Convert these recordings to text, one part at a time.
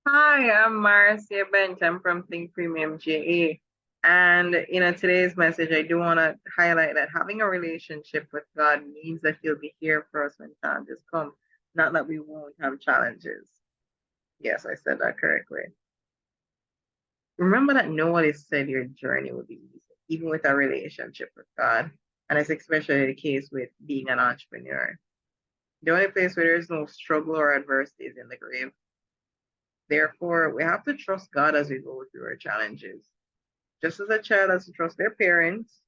Hi, I'm Marcia Bench. I'm from Think Premium GA. And today's message, I do want to highlight that having a relationship with God means that He'll be here for us when challenges come, not that we won't have challenges. Yes, I said that correctly. Remember that nobody said your journey would be easy, even with a relationship with God. And it's especially the case with being an entrepreneur. The only place where there's no struggle or adversity is in the grave. Therefore, we have to trust God as we go through our challenges. Just as a child has to trust their parents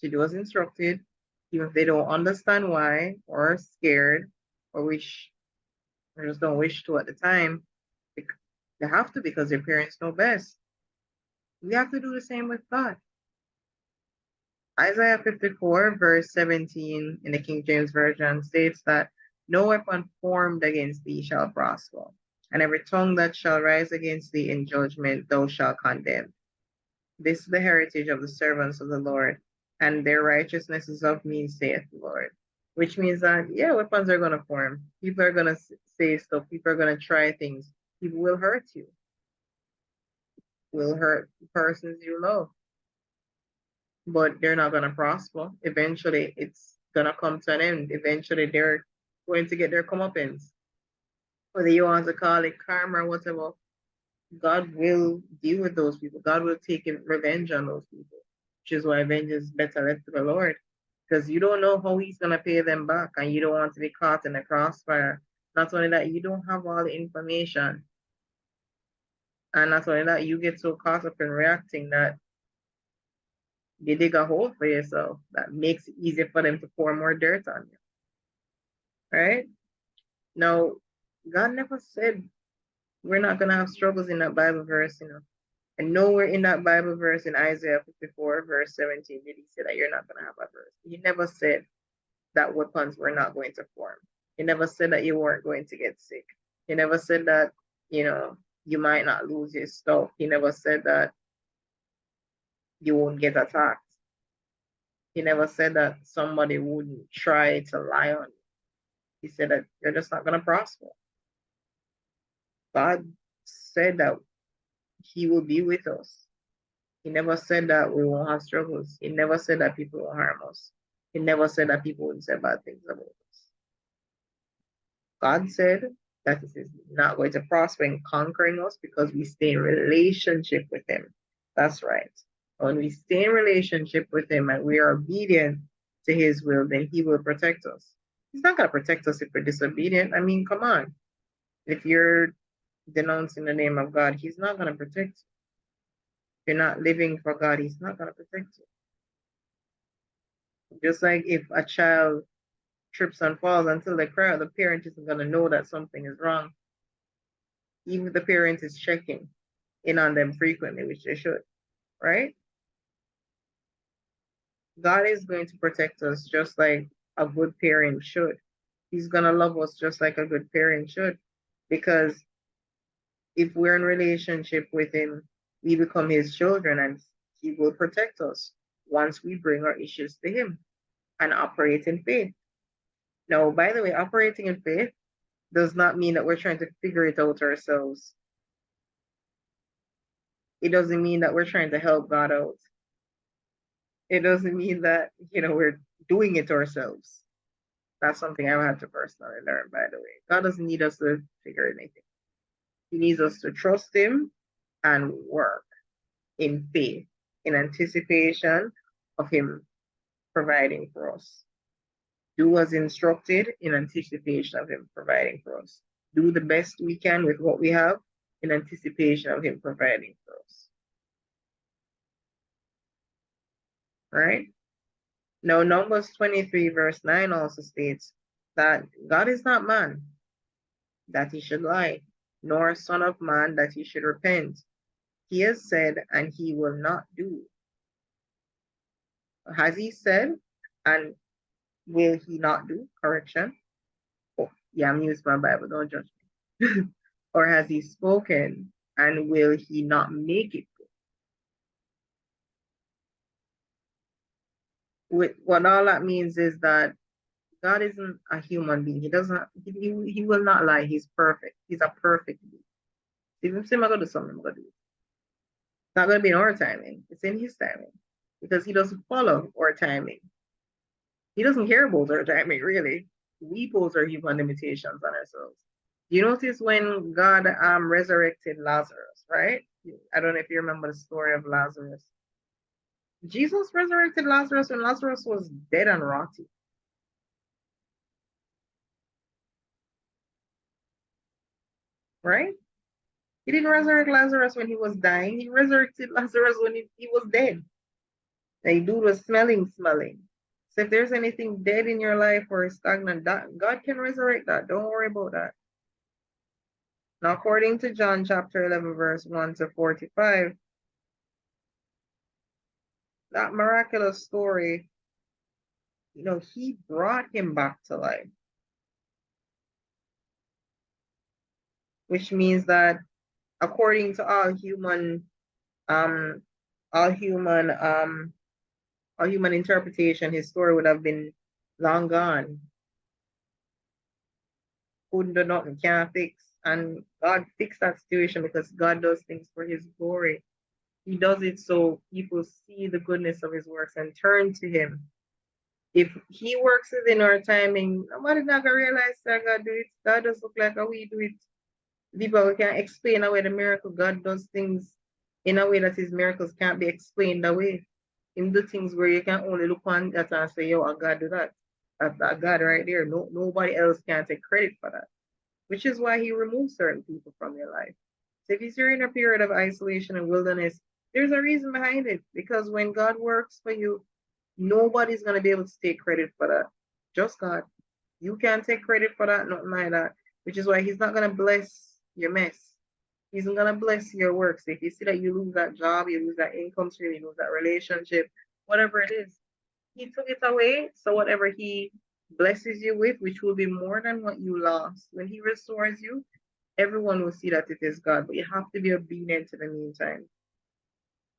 to do as instructed, even if they don't understand why or are scared or wish or just don't wish to at the time, they have to because their parents know best. We have to do the same with God. Isaiah 54, verse 17 in the King James Version states that no weapon formed against thee shall prosper, and every tongue that shall rise against thee in judgment thou shalt condemn. This is the heritage of the servants of the Lord, and their righteousness is of me, saith the Lord. Which means that, yeah, weapons are going to form. People are going to say stuff. People are going to try things. People will hurt you, will hurt persons you love, but they're not going to prosper. Eventually, it's going to come to an end. Eventually, they're going to get their comeuppance. Whether you want to call it karma or whatever, God will deal with those people. God will take revenge on those people, which is why vengeance is better left to the Lord. Because you don't know how He's going to pay them back, and you don't want to be caught in the crossfire. Not only that, you don't have all the information. And not only that, you get so caught up in reacting that you dig a hole for yourself that makes it easier for them to pour more dirt on you. Right? Now, God never said we're not going to have struggles in that Bible verse. And nowhere in that Bible verse in Isaiah 54, verse 17, did He say that you're not going to have a verse. He never said that weapons were not going to form. He never said that you weren't going to get sick. He never said that, you might not lose your stuff. He never said that you won't get attacked. He never said that somebody wouldn't try to lie on you. He said that you're just not going to prosper. God said that He will be with us. He never said that we won't have struggles. He never said that people will harm us. He never said that people wouldn't say bad things about us. God said that it is not going to prosper in conquering us because we stay in relationship with Him. That's right. When we stay in relationship with Him and we are obedient to His will, then He will protect us. He's not going to protect us if we're disobedient. I mean, come on. If you're denouncing the name of God, He's not going to protect you. If you're not living for God, He's not going to protect you. Just like if a child trips and falls until they cry, the parent isn't going to know that something is wrong. Even if the parent is checking in on them frequently, which they should, right? God is going to protect us just like a good parent should. He's going to love us just like a good parent should. Because if we're in relationship with Him, we become His children and He will protect us once we bring our issues to Him and operate in faith. Now, by the way, operating in faith does not mean that we're trying to figure it out ourselves. It doesn't mean that we're trying to help God out. It doesn't mean that, we're doing it ourselves. That's something I've had to personally learn, by the way. God doesn't need us to figure anything. He needs us to trust Him and work in faith, in anticipation of Him providing for us. Do as instructed in anticipation of Him providing for us. Do the best we can with what we have in anticipation of Him providing for us. Right? Now, Numbers 23, verse 9 also states that God is not man, that He should lie, nor son of man, that He should repent. He has said, and He will not do. Has He said, and will He not do? Correction. Oh, yeah, I'm using my Bible, don't judge me. Or has He spoken, and will He not make it good? What all that means is that God isn't a human being. He doesn't. He will not lie. He's perfect. He's a perfect being. If him say I'm gonna do something, I'm gonna do it. It's not gonna be in our timing. It's in his timing. Because he doesn't follow our timing. He doesn't care about our timing, really. We pose our human limitations on ourselves. You notice when God resurrected Lazarus, right? I don't know if you remember the story of Lazarus. Jesus resurrected Lazarus when Lazarus was dead and rotting. Right? He didn't resurrect Lazarus when he was dying. He resurrected Lazarus when he was dead. Like dude was smelling. So if there's anything dead in your life or stagnant, that God can resurrect that. Don't worry about that. Now, according to John chapter 11, verse 1 to 45, that miraculous story, he brought him back to life, which means that according to um, all human, all human interpretation, his story would have been long gone. Couldn't do nothing, can't fix. And God fixed that situation because God does things for his glory. He does it so people see the goodness of his works and turn to him. If he works within our timing, nobody's not gonna realize that God do it. God does look like how we do it. People can explain away the miracle. God does things in a way that his miracles can't be explained away. In the things where you can only look on that and say, yo, I God do that. That God right there. No, nobody else can take credit for that. Which is why he removes certain people from your life. So if you're in a period of isolation and wilderness, there's a reason behind it. Because when God works for you, nobody's gonna be able to take credit for that. Just God. You can't take credit for that, nothing like that. Which is why he's not gonna bless your mess. He's not gonna bless your works. If you see that you lose that job, you lose that income stream, you lose that relationship, whatever it is, he took it away. So whatever he blesses you with, which will be more than what you lost, when he restores you, everyone will see that it is God. But you have to be obedient in the meantime.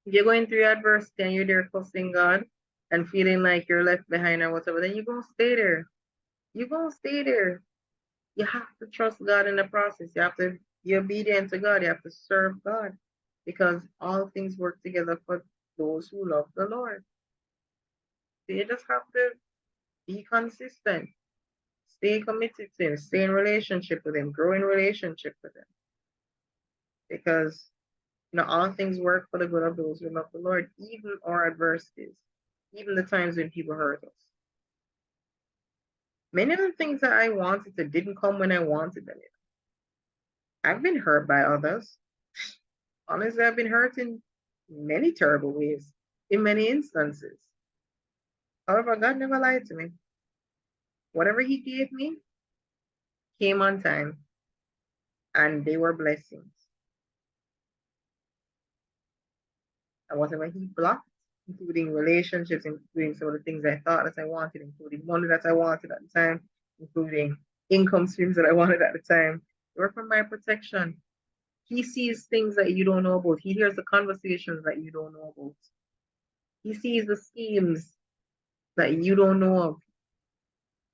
If you're going through adversity and you're there cussing God and feeling like you're left behind or whatever, then you're gonna stay there. You're gonna stay there. You have to trust God in the process. You have to be obedient to God. You have to serve God because all things work together for those who love the Lord. So you just have to be consistent, stay committed to Him, stay in relationship with Him, grow in relationship with Him. Because all things work for the good of those who love the Lord, even our adversities, even the times when people hurt us. Many of the things that I wanted to didn't come when I wanted them. I've been hurt by others. Honestly, I've been hurt in many terrible ways, in many instances. However, God never lied to me. Whatever He gave me came on time, and they were blessings. And whatever He blocked, including relationships, including some of the things I thought that I wanted, including money that I wanted at the time, including income streams that I wanted at the time, they were for my protection. He sees things that you don't know about. He hears the conversations that you don't know about. He sees the schemes that you don't know of.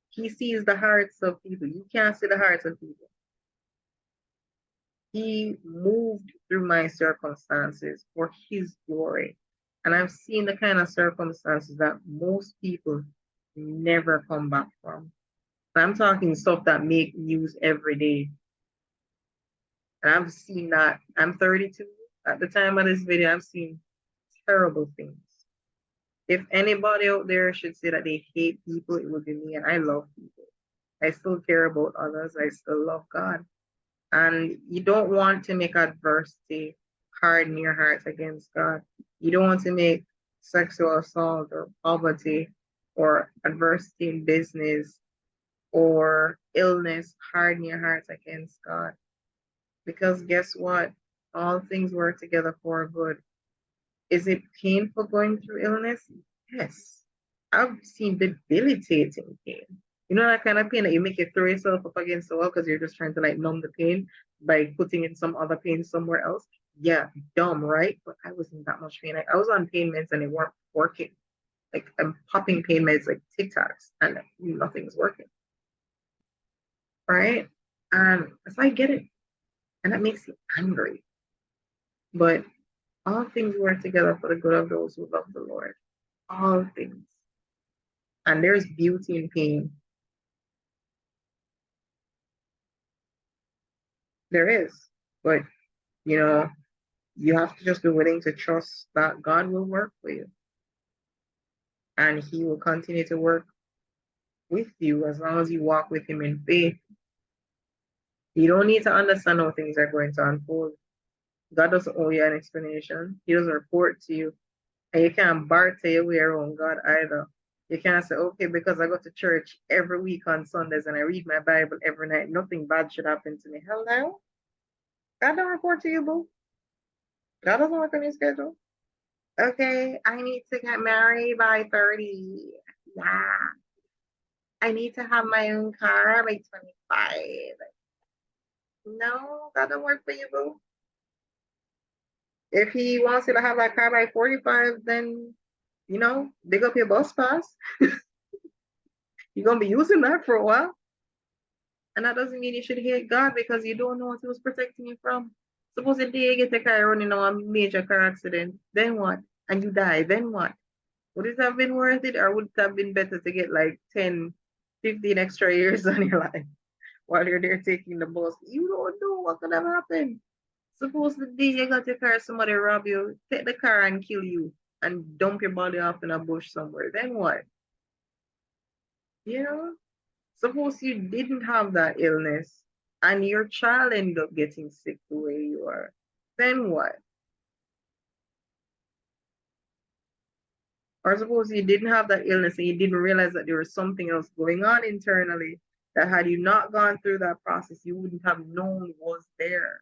He sees the hearts of people. You can't see the hearts of people. He moved through my circumstances for his glory. And I've seen the kind of circumstances that most people never come back from. I'm talking stuff that make news every day. And I've seen that. I'm 32. At the time of this video, I've seen terrible things. If anybody out there should say that they hate people, it would be me. And I love people. I still care about others. I still love God. And you don't want to make adversity harden your heart against God. You don't want to make sexual assault or poverty or adversity in business or illness harden your heart against God. Because guess what? All things work together for good. Is it painful going through illness? Yes. I've seen debilitating pain. You know that kind of pain that you make you throw yourself up against the wall because you're just trying to like numb the pain by putting in some other pain somewhere else? Yeah, dumb, right? But I was in that much pain. I was on pain meds and they weren't working. Like I'm popping pain meds like Tic Tacs and nothing's working. Right? And so I get it. And that makes you angry. But all things work together for the good of those who love the Lord. All things. And there's beauty in pain. There is. But, you know, you have to just be willing to trust that God will work for you. And He will continue to work with you as long as you walk with Him in faith. You don't need to understand how things are going to unfold. God doesn't owe you an explanation. He doesn't report to you. And you can't barter your way around God either. You can't say, okay, because I go to church every week on Sundays and I read my Bible every night, nothing bad should happen to me. Hell no. God don't report to you, boo. God doesn't work on your schedule. Okay, I need to get married by 30. Yeah. I need to have my own car by 25. No, that don't work for you, boo. If he wants you to have that car by 45, then, big up your bus pass. You're going to be using that for a while. And that doesn't mean you should hate God because you don't know what he was protecting you from. Suppose the day you get a car running on a major car accident, then what? And you die, then what? Would it have been worth it, or would it have been better to get like 10, 15 extra years on your life while you're there taking the bus? You don't know what could have happened. Suppose the day you got your car, somebody rob you, take the car and kill you and dump your body off in a bush somewhere. Then what? You know? Suppose you didn't have that illness and your child ended up getting sick the way you are. Then what? Or suppose you didn't have that illness and you didn't realize that there was something else going on internally that had you not gone through that process, you wouldn't have known was there.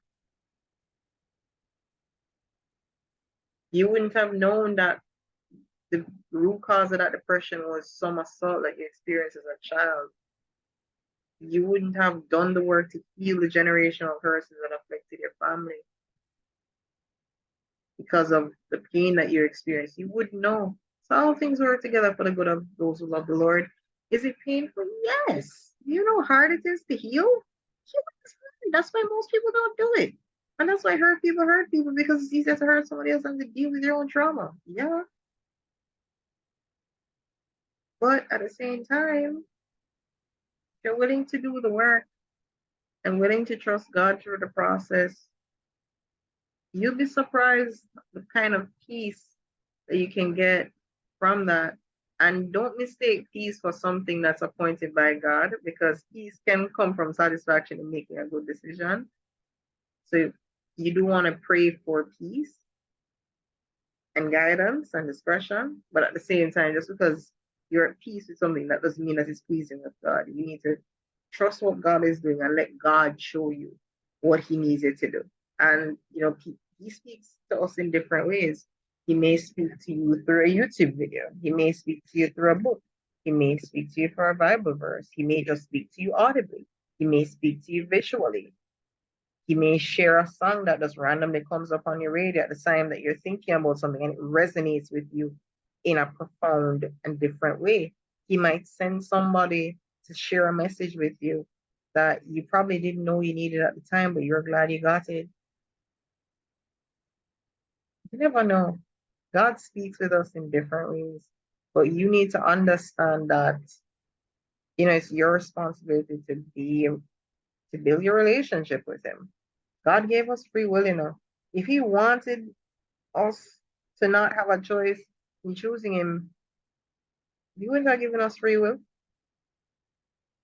You wouldn't have known that the root cause of that depression was some assault that you experienced as a child. You wouldn't have done the work to heal the generational curses that affected your family because of the pain that you experienced. You wouldn't know. So all things work together for the good of those who love the Lord. Is it painful? Yes. You know how hard it is to heal? That's why most people don't do it. And that's why hurt people because it's easier to hurt somebody else than to deal with your own trauma. Yeah. But at the same time, if you're willing to do the work and willing to trust God through the process, you'll be surprised the kind of peace that you can get from that. And don't mistake peace for something that's appointed by God, because peace can come from satisfaction in making a good decision. So you do want to pray for peace and guidance and discretion, but at the same time, just because you're at peace with something, that doesn't mean that it's pleasing with God. You need to trust what God is doing and let God show you what He needs you to do. And He speaks to us in different ways. He may speak to you through a YouTube video. He may speak to you through a book. He may speak to you through a Bible verse. He may just speak to you audibly. He may speak to you visually. He may share a song that just randomly comes up on your radio at the time that you're thinking about something and it resonates with you in a profound and different way. He might send somebody to share a message with you that you probably didn't know you needed at the time, but you're glad you got it. You never know. God speaks with us in different ways, but you need to understand that, it's your responsibility to build your relationship with Him. God gave us free will. If He wanted us to not have a choice in choosing Him, He wouldn't have given us free will.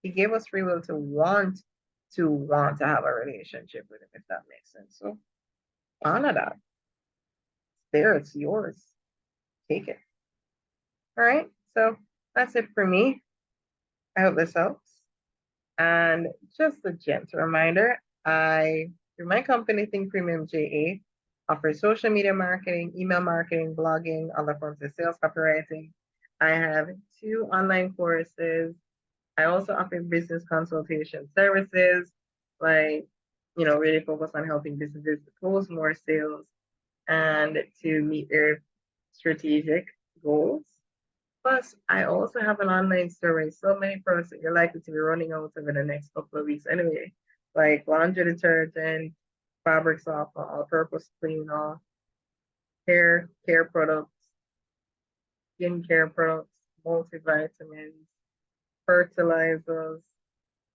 He gave us free will to want to have a relationship with Him, if that makes sense. So honor that. It's there, it's yours. Take it. All right. So that's it for me. I hope this helps. And just a gentle reminder, through my company, Think Premium JA, offer social media marketing, email marketing, blogging, other forms of sales copywriting. I have 2 online courses. I also offer business consultation services, like, really focus on helping businesses to close more sales and to meet their strategic goals. Plus, I also have an online store with so many products that you're likely to be running out of in the next couple of weeks anyway, like laundry detergent, fabric softener, all-purpose cleaner, care products, skincare products, multivitamins, fertilizers,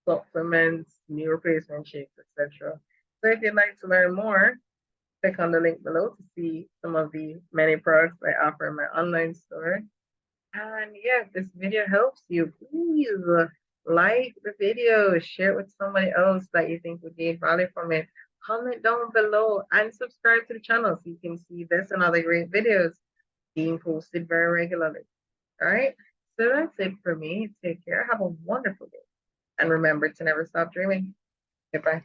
supplements, meal replacement shakes, etc. So if you'd like to learn more, click on the link below to see some of the many products I offer in my online store. And yeah, if this video helps you, please like the video, share it with somebody else that you think would gain value from it. Comment down below and subscribe to the channel so you can see this and other great videos being posted very regularly. All right, so that's it for me. Take care. Have a wonderful day. And remember to never stop dreaming. Goodbye.